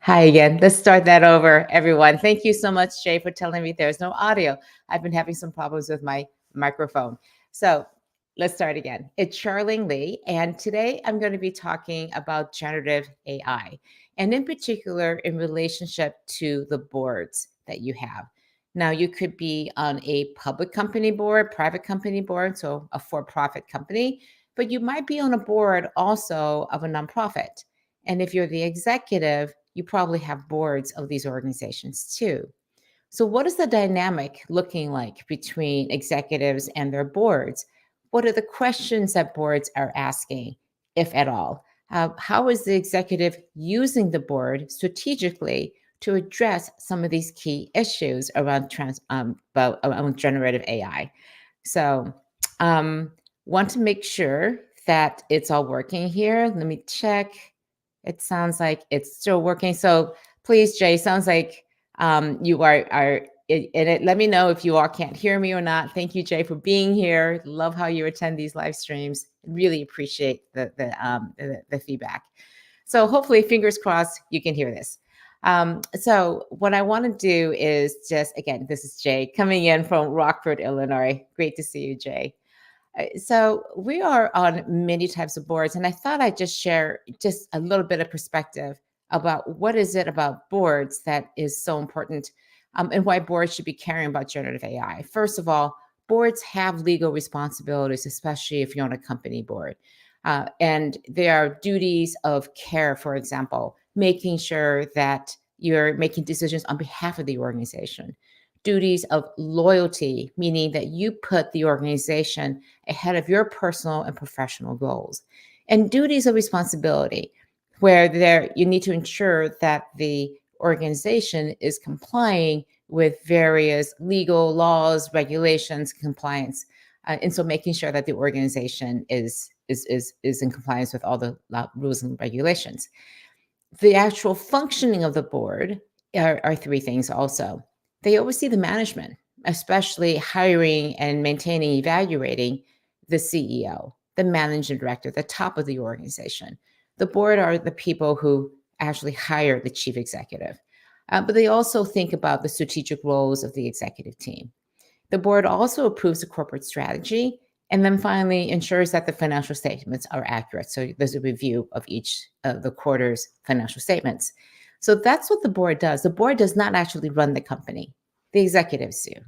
Hi again. Let's start that over, everyone. Thank you so much, Jay, for telling me there's no audio. I've been having some problems with my microphone. So let's start again. It's Charlene Lee, and today I'm going to be talking about generative AI, and in particular, in relationship to the boards that you have. Now, you could be on a public company board, private company board, so a for profit company, but you might be on a board also of a nonprofit. And if you're the executive, you probably have boards of these organizations too. So, what is the dynamic looking like between executives and their boards? What are the questions that boards are asking, if at all? How is the executive using the board strategically to address some of these key issues around around generative AI? So, um, want to make sure that it's all working here. Let me check. It sounds like it's still working. So please, Jay, sounds like you are in it. Let me know if you all can't hear me or not. Thank you, Jay, for being here. Love how you attend these live streams. Really appreciate the feedback. So hopefully, fingers crossed, you can hear this. So what I want to do is just, again, this is Jay coming in from Rockford, Illinois. Great to see you, Jay. So we are on many types of boards, and I thought I'd just share just a little bit of perspective about what is it about boards that is so important, and why boards should be caring about generative AI. First of all, boards have legal responsibilities, especially if you're on a company board. And there are duties of care, for example, making sure that you're making decisions on behalf of the organization. Duties of loyalty, meaning that you put the organization ahead of your personal and professional goals. And duties of responsibility, where there you need to ensure that the organization is complying with various legal laws, regulations, compliance, and so making sure that the organization is in compliance with all the rules and regulations. The actual functioning of the board are three things also. They oversee the management, especially hiring and maintaining, evaluating the CEO, the managing director, the top of the organization. The board are the people who actually hire the chief executive. But they also think about the strategic roles of the executive team. The board also approves the corporate strategy and then finally ensures that the financial statements are accurate. So there's a review of each of the quarter's financial statements. So that's what the board does. The board does not actually run the company, the executives do.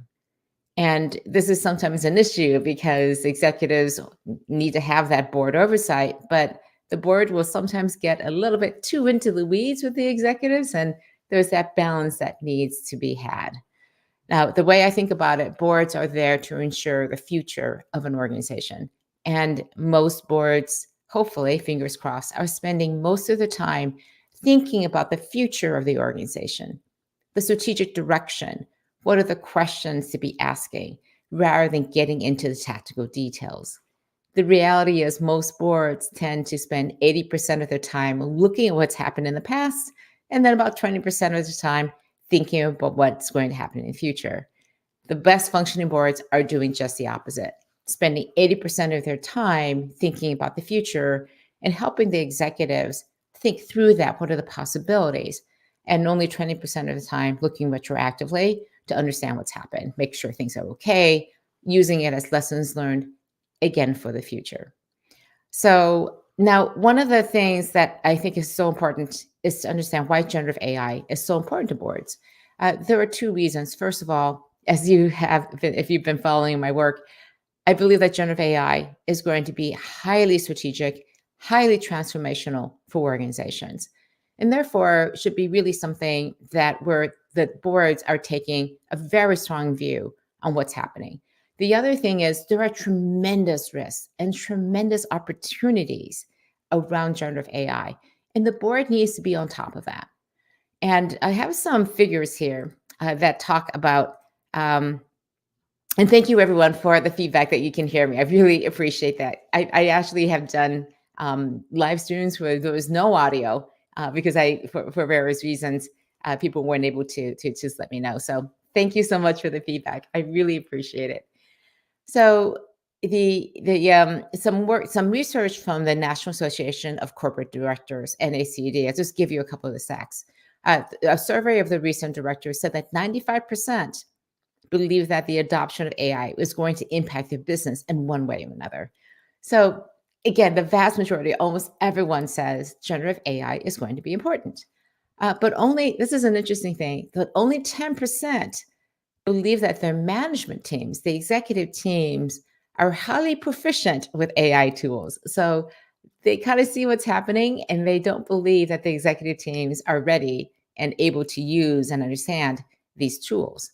And this is sometimes an issue because executives need to have that board oversight, but the board will sometimes get a little bit too into the weeds with the executives, and there's that balance that needs to be had. Now, the way I think about it, boards are there to ensure the future of an organization. And most boards, hopefully, fingers crossed, are spending most of the time thinking about the future of the organization, the strategic direction. What are the questions to be asking rather than getting into the tactical details? The reality is, most boards tend to spend 80% of their time looking at what's happened in the past, and then about 20% of the time thinking about what's going to happen in the future. The best functioning boards are doing just the opposite, spending 80% of their time thinking about the future and helping the executives think through that. What are the possibilities? And only 20% of the time looking retroactively to understand what's happened, make sure things are okay, using it as lessons learned, again, for the future. So now, one of the things that I think is so important is to understand why generative AI is so important to boards. There are two reasons. First of all, as you have, if you've been following my work, I believe that generative AI is going to be highly strategic, highly transformational for organizations, and therefore should be really something that where the boards are taking a very strong view on what's happening. The other thing is there are tremendous risks and tremendous opportunities around generative AI, and the board needs to be on top of that. And I have some figures here that talk about, and thank you everyone for the feedback that you can hear me. I really appreciate that. I actually have done live streams where there was no audio because for various reasons, people weren't able to just let me know. So thank you so much for the feedback. I really appreciate it. So some research from the National Association of Corporate Directors, NACD. I'll just give you a couple of the facts. A survey of the recent directors said that 95% believe that the adoption of AI is going to impact their business in one way or another. So, again, the vast majority, almost everyone says generative AI is going to be important. But only, this is an interesting thing, that only 10% believe that their management teams, the executive teams, are highly proficient with AI tools. So they kind of see what's happening and they don't believe that the executive teams are ready and able to use and understand these tools.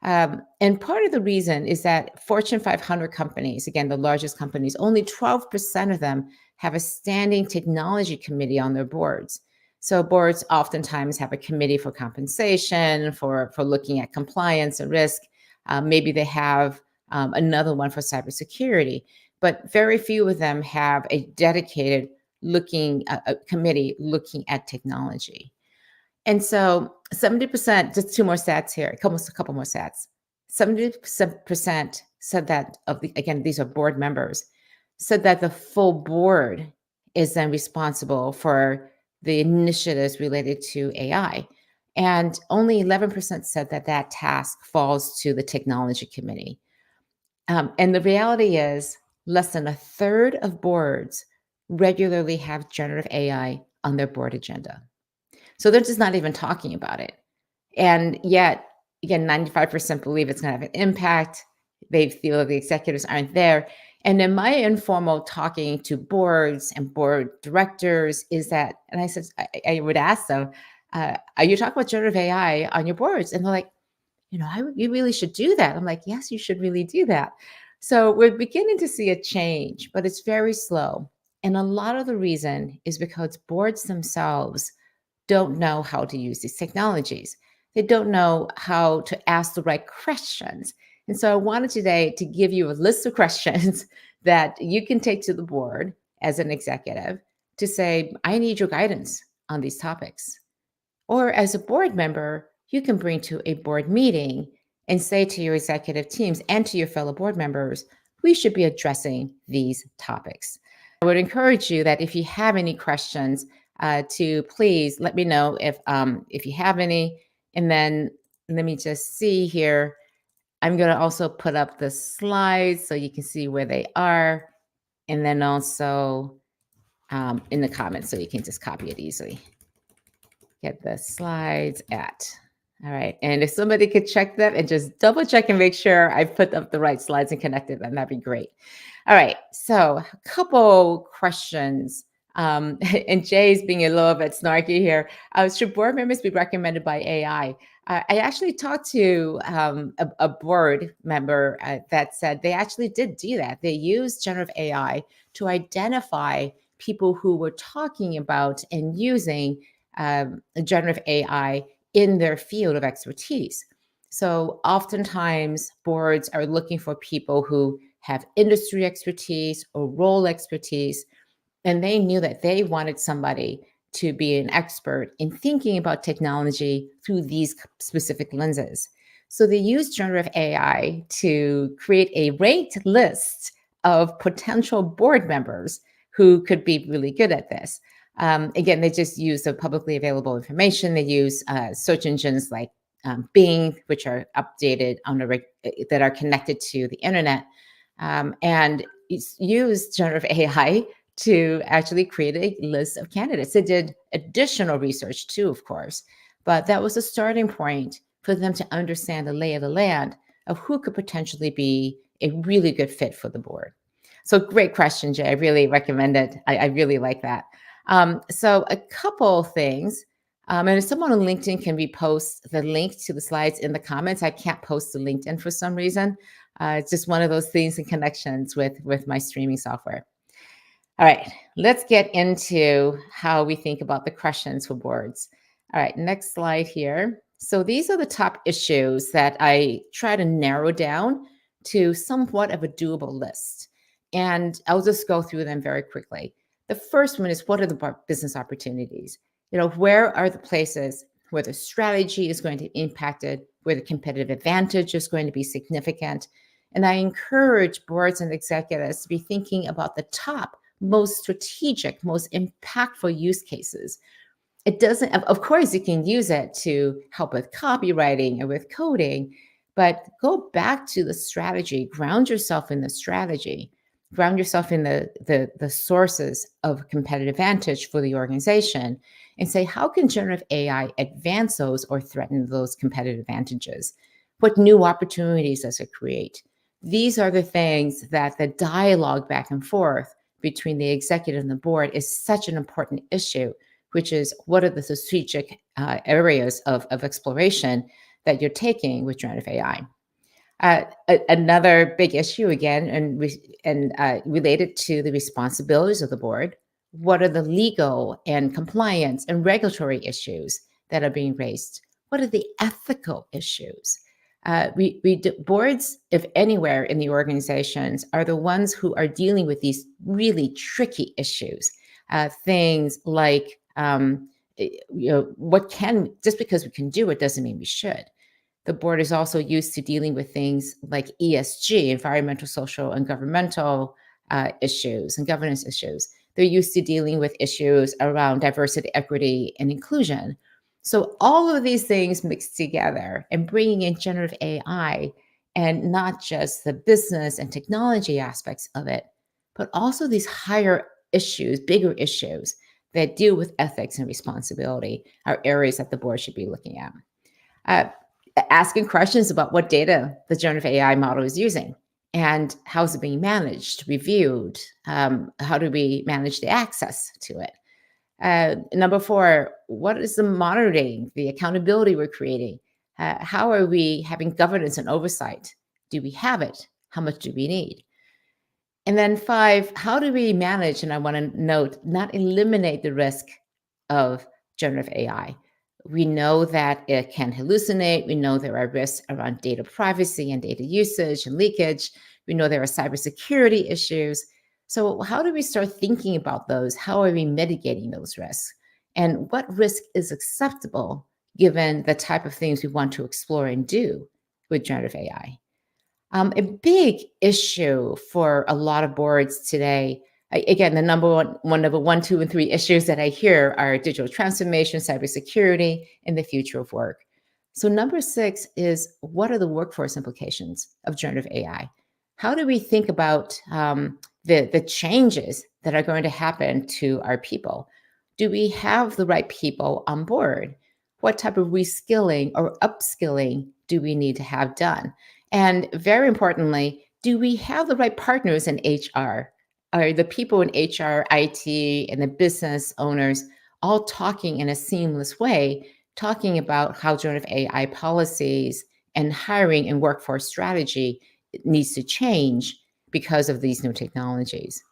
And part of the reason is that Fortune 500 companies, again, the largest companies, only 12% of them have a standing technology committee on their boards. So boards oftentimes have a committee for compensation, for looking at compliance and risk. Maybe they have another one for cybersecurity, but very few of them have a dedicated a committee looking at technology. And so 70%, just two more stats here, a couple more stats. 70% said that again, these are board members, said that the full board is then responsible for the initiatives related to AI. And only 11% said that that task falls to the technology committee. And the reality is, less than a third of boards regularly have generative AI on their board agenda. So they're just not even talking about it. And yet, again, 95% believe it's going to have an impact. They feel the executives aren't there. And in my informal talking to boards and board directors is that, and I said, I would ask them, are you talking about generative AI on your boards? And they're like, you really should do that. I'm like, yes, you should really do that. So we're beginning to see a change, but it's very slow. And a lot of the reason is because boards themselves don't know how to use these technologies. They don't know how to ask the right questions. And so I wanted today to give you a list of questions that you can take to the board as an executive to say, I need your guidance on these topics. Or as a board member, you can bring to a board meeting and say to your executive teams and to your fellow board members, we should be addressing these topics. I would encourage you that if you have any questions, to please let me know if you have any. And then let me just see here. I'm going to also put up the slides so you can see where they are. And then also in the comments so you can just copy it easily. Get the slides at. All right. And if somebody could check them and just double check and make sure I put up the right slides and connected them, that'd be great. All right. So a couple questions. And Jay's being a little bit snarky here. Should board members be recommended by AI? I actually talked to a board member that said they actually did do that. They used generative AI to identify people who were talking about and using generative AI in their field of expertise. So oftentimes boards are looking for people who have industry expertise or role expertise, and they knew that they wanted somebody to be an expert in thinking about technology through these specific lenses. So they used generative AI to create a ranked list of potential board members who could be really good at this. Again, they just use the publicly available information. They use search engines like Bing, which are updated on that are connected to the internet, and use generative AI to actually create a list of candidates. They did additional research too, of course, but that was a starting point for them to understand the lay of the land of who could potentially be a really good fit for the board. So great question, Jay. I really recommend it. I really like that. So a couple things. And if someone on LinkedIn can repost the link to the slides in the comments, I can't post to LinkedIn for some reason. It's just one of those things and connections with my streaming software. All right, let's get into how we think about the questions for boards. All right, next slide here. So these are the top issues that I try to narrow down to somewhat of a doable list. And I'll just go through them very quickly. The first one is, what are the business opportunities? Where are the places where the strategy is going to be impacted, where the competitive advantage is going to be significant? And I encourage boards and executives to be thinking about the top, most strategic, most impactful use cases. It doesn't, of course, you can use it to help with copywriting and with coding, but go back to the strategy, ground yourself in the strategy, ground yourself in the sources of competitive advantage for the organization, and say, how can generative AI advance those or threaten those competitive advantages? What new opportunities does it create? These are the things that the dialogue back and forth between the executive and the board is such an important issue, which is what are the strategic areas of exploration that you're taking with generative AI. Another big issue, again, and related to the responsibilities of the board, what are the legal and compliance and regulatory issues that are being raised? What are the ethical issues? Boards, if anywhere in the organizations, are the ones who are dealing with these really tricky issues. Things like, just because we can do it doesn't mean we should. The board is also used to dealing with things like ESG, environmental, social, and governmental issues and governance issues. They're used to dealing with issues around diversity, equity, and inclusion. So all of these things mixed together and bringing in generative AI and not just the business and technology aspects of it, but also these higher issues, bigger issues that deal with ethics and responsibility are areas that the board should be looking at. Asking questions about what data the generative AI model is using and how is it being managed, reviewed, how do we manage the access to it. Number 4, what is the monitoring, the accountability we're creating? How are we having governance and oversight? Do we have it? How much do we need? And then 5, how do we manage, and I want to note, not eliminate the risk of generative AI. We know that it can hallucinate. We know there are risks around data privacy and data usage and leakage. We know there are cybersecurity issues. So how do we start thinking about those? How are we mitigating those risks? And what risk is acceptable given the type of things we want to explore and do with generative AI? A big issue for a lot of boards today, again, the number 1, 2, and 3 issues that I hear are digital transformation, cybersecurity, and the future of work. So number 6 is, what are the workforce implications of generative AI? How do we think about the changes that are going to happen to our people? Do we have the right people on board? What type of reskilling or upskilling do we need to have done? And very importantly, do we have the right partners in HR? Are the people in HR, IT, and the business owners all talking in a seamless way, talking about how generative AI policies and hiring and workforce strategy needs to change because of these new technologies?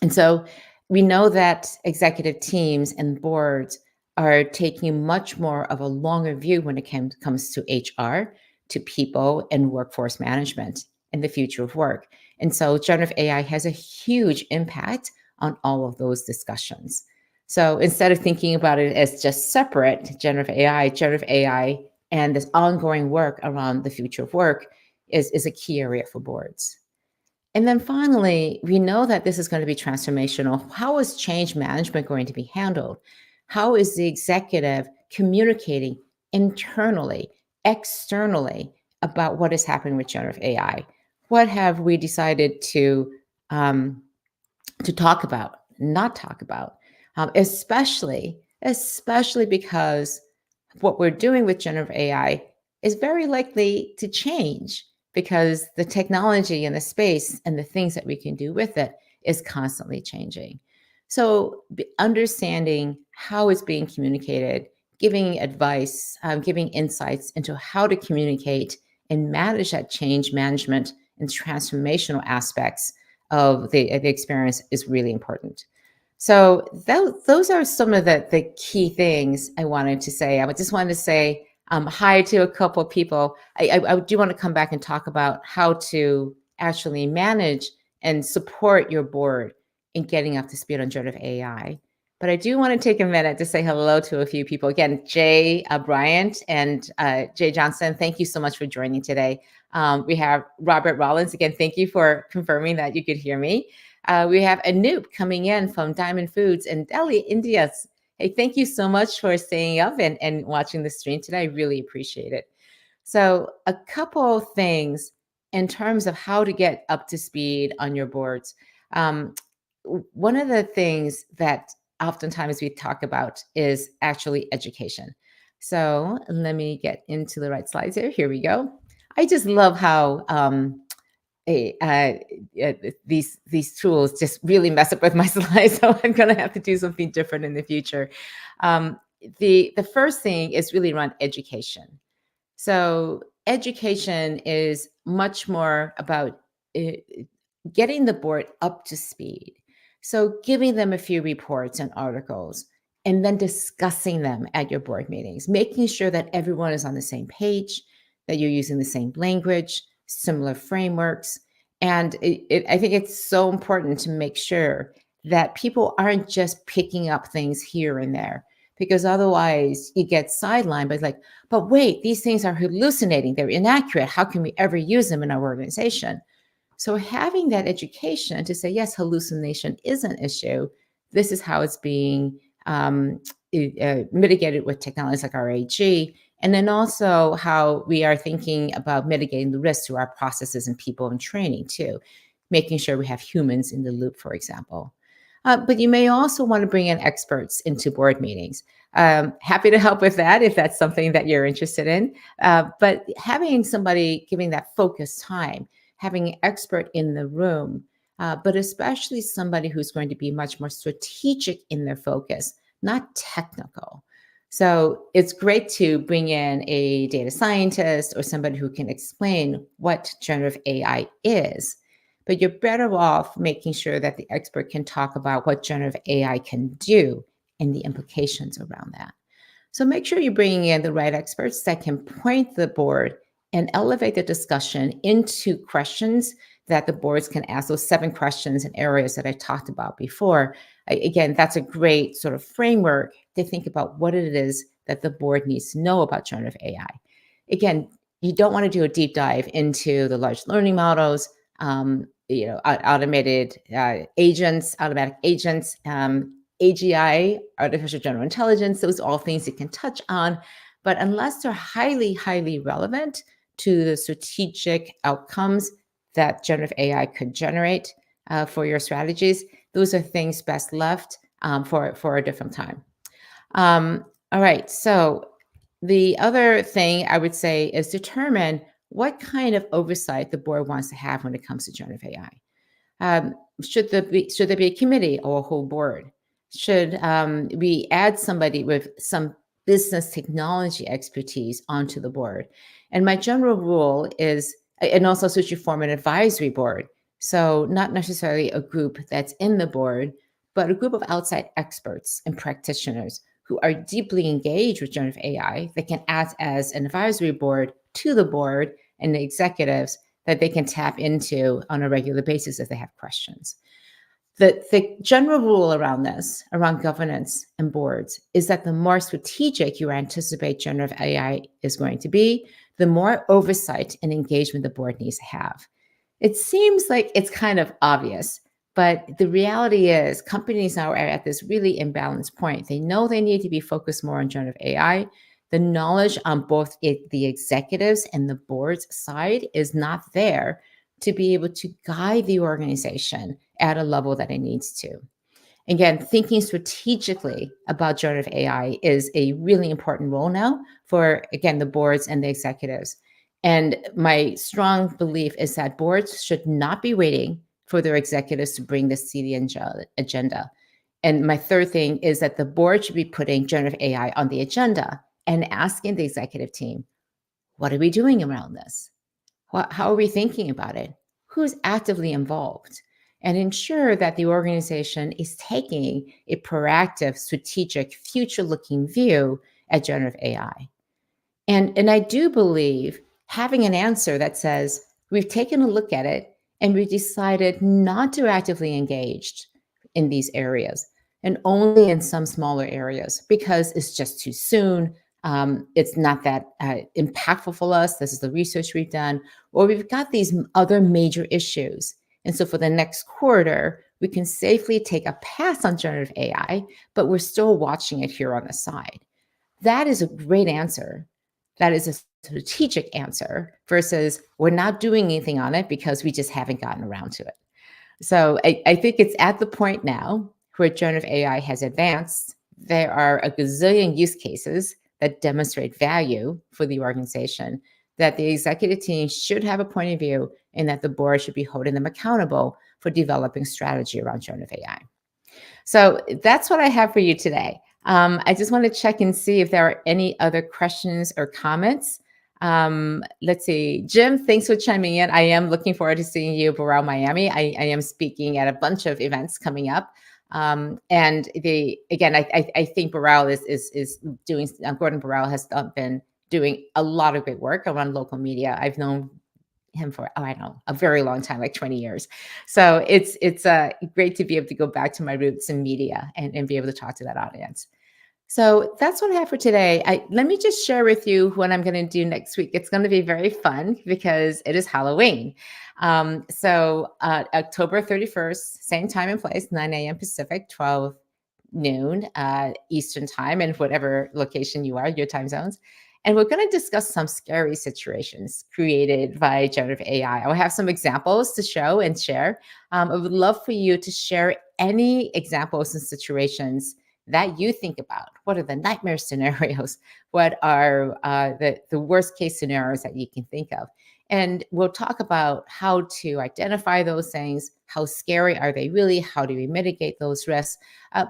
And so we know that executive teams and boards are taking much more of a longer view when it comes to HR, to people, and workforce management and the future of work. And so generative AI has a huge impact on all of those discussions. So instead of thinking about it as just separate, generative AI and this ongoing work around the future of work is a key area for boards. And then finally, we know that this is going to be transformational. How is change management going to be handled? How is the executive communicating internally, externally about what is happening with generative AI? What have we decided to talk about, not talk about, especially because what we're doing with generative AI is very likely to change because the technology and the space and the things that we can do with it is constantly changing. So understanding how it's being communicated, giving advice, giving insights into how to communicate and manage that change management and transformational aspects of the experience is really important. So those are some of the key things I wanted to say. I just wanted to say hi to a couple of people. I do want to come back and talk about how to actually manage and support your board in getting up to speed on generative AI. But I do want to take a minute to say hello to a few people. Again, Jay Bryant and Jay Johnson, thank you so much for joining today. We have Robert Rollins. Again, thank you for confirming that you could hear me. We have Anoop coming in from Diamond Foods in Delhi, India. Hey, thank you so much for staying up and watching the stream today. I really appreciate it. So, a couple things in terms of how to get up to speed on your boards. Um, One of the things that oftentimes we talk about is actually education. So, let me get into the right slides here. Here we go. I just love how eh, uh, these tools just really mess up with my slides. So I'm gonna have to do something different in the future. Um, the first thing is really around education. So education is much more about uh, getting the board up to speed. So giving them a few reports and articles and then discussing them at your board meetings, making sure that everyone is on the same page, that you're using the same language, similar frameworks. And I think it's so important to make sure that people aren't just picking up things here and there, because otherwise you get sidelined by like, but wait, these things are hallucinating, they're inaccurate. How can we ever use them in our organization? So having that education to say, yes, hallucination is an issue. This is how it's being mitigated with technologies like RAG. And then also how we are thinking about mitigating the risk through our processes and people and training too, making sure we have humans in the loop, for example. But you may also want to bring in experts into board meetings. Happy to help with that if that's something that you're interested in. But having somebody giving that focused time, having an expert in the room, but especially somebody who's going to be much more strategic in their focus, not technical. So it's great to bring in a data scientist or somebody who can explain what generative AI is, but you're better off making sure that the expert can talk about what generative AI can do and the implications around that. So make sure you're bringing in the right experts that can point the board and elevate the discussion into questions that the boards can ask, those 7 questions and areas that I talked about before. Again, that's a great sort of framework to think about what it is that the board needs to know about generative AI. Again, you don't want to do a deep dive into the large learning models, automated agents, automatic agents, AGI, artificial general intelligence. Those are all things you can touch on. But unless they're highly, highly relevant to the strategic outcomes that generative AI could generate for your strategies, those are things best left for a different time. All right. So the other thing I would say is determine what kind of oversight the board wants to have when it comes to generative AI. Should there be a committee or a whole board? Should we add somebody with some business technology expertise onto the board? And my general rule is, and also should you form an advisory board? So not necessarily a group that's in the board, but a group of outside experts and practitioners who are deeply engaged with generative AI that can act as an advisory board to the board and the executives that they can tap into on a regular basis if they have questions. The general rule around this, around governance and boards, is that the more strategic you anticipate generative AI is going to be, the more oversight and engagement the board needs to have. It seems like it's kind of obvious, but the reality is companies now are at this really imbalanced point. They know they need to be focused more on generative AI. The knowledge on both the executives and the board's side is not there to be able to guide the organization at a level that it needs to. Again, thinking strategically about generative AI is a really important role now for, again, the boards and the executives. And my strong belief is that boards should not be waiting for their executives to bring this to the agenda. And my third thing is that the board should be putting generative AI on the agenda and asking the executive team, what are we doing around this? How are we thinking about it? Who's actively involved? And ensure that the organization is taking a proactive, strategic, future looking view at generative AI. And I do believe having an answer that says, we've taken a look at it and we've decided not to actively engage in these areas and only in some smaller areas because it's just too soon. It's not that impactful for us. This is the research we've done, or we've got these other major issues. And so for the next quarter, we can safely take a pass on generative AI, but we're still watching it here on the side. That is a great answer. That is a strategic answer versus we're not doing anything on it because we just haven't gotten around to it. So I think it's at the point now where generative AI has advanced. There are a gazillion use cases that demonstrate value for the organization, that the executive team should have a point of view and that the board should be holding them accountable for developing strategy around generative AI. So that's what I have for you today. I just want to check and see if there are any other questions or comments. Let's see. Jim, thanks for chiming in. I am looking forward to seeing you around Miami. I am speaking at a bunch of events coming up. And I think Burrell is doing, Gordon Burrell has been doing a lot of great work around local media. I've known him for, a very long time, like 20 years. So it's great to be able to go back to my roots in media and be able to talk to that audience. So that's what I have for today. Let me just share with you what I'm going to do next week. It's going to be very fun because it is Halloween. October 31st, same time and place, 9 a.m. Pacific, 12 noon Eastern time, and whatever location you are, your time zones. And we're going to discuss some scary situations created by generative AI. I'll have some examples to show and share. I would love for you to share any examples and situations that you think about. What are the nightmare scenarios? What are the worst case scenarios that you can think of? And we'll talk about how to identify those things. How scary are they really? How do we mitigate those risks?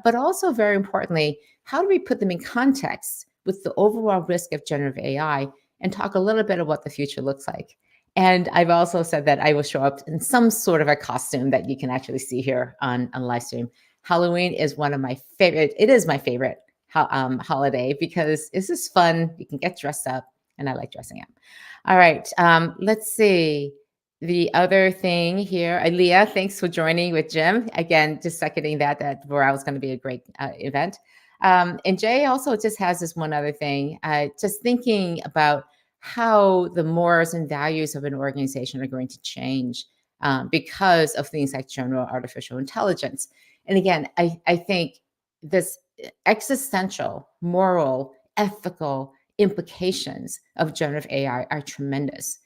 But also, very importantly, how do we put them in context with the overall risk of generative AI and talk a little bit of what the future looks like. And I've also said that I will show up in some sort of a costume that you can actually see here on live stream. Halloween is one of my favorite. It is my favorite holiday because it's just fun. You can get dressed up, and I like dressing up. All right, let's see. The other thing here, Leah, thanks for joining with Jim. Again, just seconding that Burrell is going to be a great event. And Jay also just has this one other thing, just thinking about how the morals and values of an organization are going to change because of things like general artificial intelligence. And again, I think this existential, moral, ethical implications of generative AI are tremendous.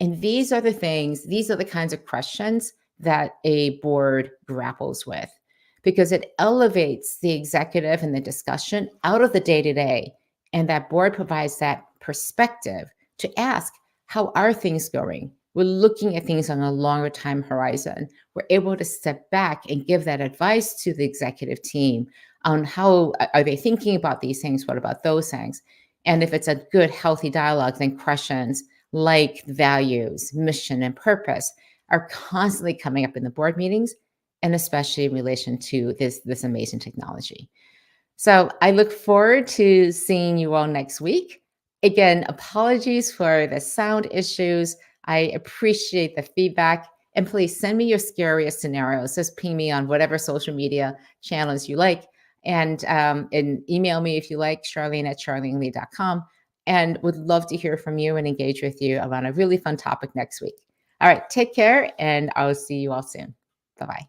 And these are the kinds of questions that a board grapples with, because it elevates the executive and the discussion out of the day-to-day. And that board provides that perspective to ask, how are things going? We're looking at things on a longer time horizon. We're able to step back and give that advice to the executive team on how are they thinking about these things? What about those things? And if it's a good, healthy dialogue, then questions like values, mission, and purpose are constantly coming up in the board meetings, and especially in relation to this amazing technology. So I look forward to seeing you all next week. Again, apologies for the sound issues. I appreciate the feedback. And please send me your scariest scenarios. Just ping me on whatever social media channels you like. And email me if you like, charlene@charlenelee.com. And would love to hear from you and engage with you around a really fun topic next week. All right, take care, and I'll see you all soon. Bye-bye.